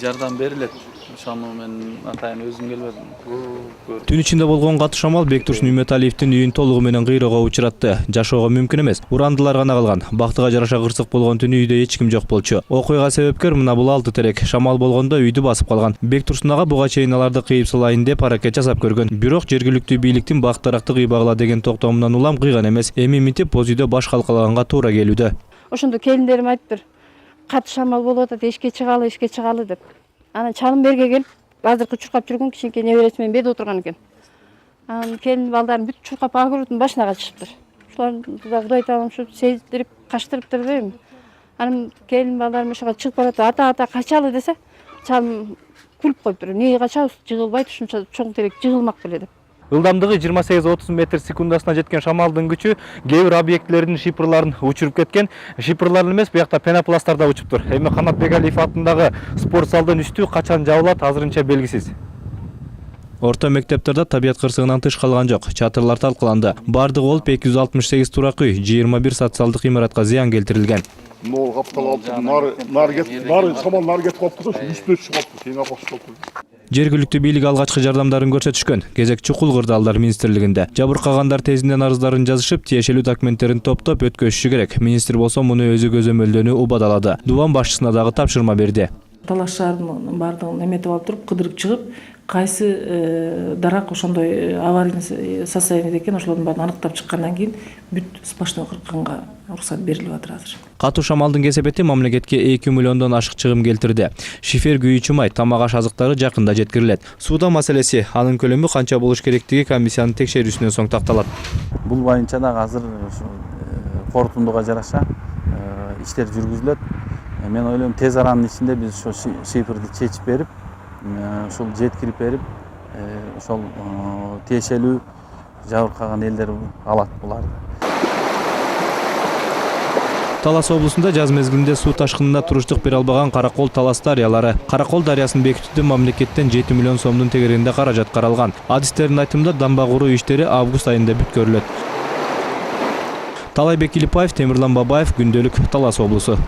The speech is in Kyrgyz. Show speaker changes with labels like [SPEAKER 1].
[SPEAKER 1] жардам берилет. Ошону мен атайын өзүм келбедим.
[SPEAKER 2] Түн ичинде болгон катуу шамал Бектурсун Үмөталиевдин үйүн толугу менен кыйроого учуратты. Жашоого мүмкүн эмес. Урандылар гана калган. Бактыга жараша кырсык болгон түнү үйдө эч ким жок болчу. Окуяга себепкер мына бул 6 терек. Шамал болгондо үйдү басып калган. Бектурсун ага буга чейин аларды кыйып салайын деп аракет жасап көргөн. Бирок жергиликтүү бийликтин бактаракты кыйбагыла деген токтомунан улам кыйган эмес. Эми митип боз үйдө баш калкалаганга туура келүүдө.
[SPEAKER 3] Ошондо келиндерим айтыптыр. Катуу шамал болуп атат, эшикке чыгалы деп. Анан чалым берге келип, азыркы чуркап жүргөн кичинекей небереси менен бедде отурган экен. Анан келин балдарын бүт чуркап огородун башына качышыптыр. Ушуларды да Кудай таалам ушу сездирип, качтырыптыр дейм. Анан келин балдарым ошого чыгып баратып, ата качалы десе, чалым күлүп коюптур. Эмнеге качабыз? Жыгылбайт, ушунча чоң терек жыгылмак беле деп.
[SPEAKER 2] Ылдамдыгы 28-30 метр секундасына жеткен шамалдын күчү кээ бир объектилердин шипрларын учуруп кеткен. Шипрлар эмес, буякта пенопласттар да учуптур. Эми Канат Бегалиев атындагы спорт залдын үстү качан жабылат азырынча белгисиз. Орто мектептерде табият кырсыгынан тыш калган жок. Чатырлар талкаланды. Бардыгы болуп 268 турак үй, 21 социалдык имаратка зыян келтирилген.
[SPEAKER 4] Нол капталып, нары шамал нары кетип калыптыр, үстүнө түшүп калыптыр, кийин апашып калыптыр.
[SPEAKER 2] Жергиликтүү бийлик алгачкы жардамдарын көрсөтүшкөн. Кезек чукул кырдаалдар министрлигинде. Жабыркагандар тезинен арыздарын жазышып, тиешелүү документтерин топтоп өткөзүшү керек. Министр болсо муну өзү көзөмөлдөнү убадалады. Дубан башчысына дагы тапшырма берди.
[SPEAKER 5] Талаш шаарынын баардыгын эметип алып туруп, кыдырып чыгып, кайсы дарак ошондой аварийный состояниеде экен, ошолордун баарын аныктап чыккандан кийин бүт сплошной кыркынга уруксат берилип атыр азыр.
[SPEAKER 2] Катуу шамалдын кесепети мамлекетке 2 миллиондон ашык чыгым келтирди. Шифер күйүүчү май, тамак аш азыктары жакында жеткирилет. Суудан маселеси, анын көлөмү канча болуш керектиги комиссиянын текшерүүсүнөн соң такталат.
[SPEAKER 1] Бул боюнча дагы азыр корутундуга жараша иштер жүргүзүлөт. Мен ойлойм тез аранын ичинде биз ошол шиферди чечип берип, ушул жеткирип берип, ошол тиешелүү жабыркаган элдер алат буларды.
[SPEAKER 2] Талас облусунда жаз мезгилинде суу ташкынына туруштук бере албаган Каракол Талас дарыялары. Каракол дарыясын бекитүүдө мамлекеттен 7 миллион сомдун тегерегинде каражат каралган. Адистердин айтымында дамба куруу иштери август айында бүткөрүлөт. Талайбек Илипаев, Темирлан Бабаев, Күндөлүк, Талас облусу.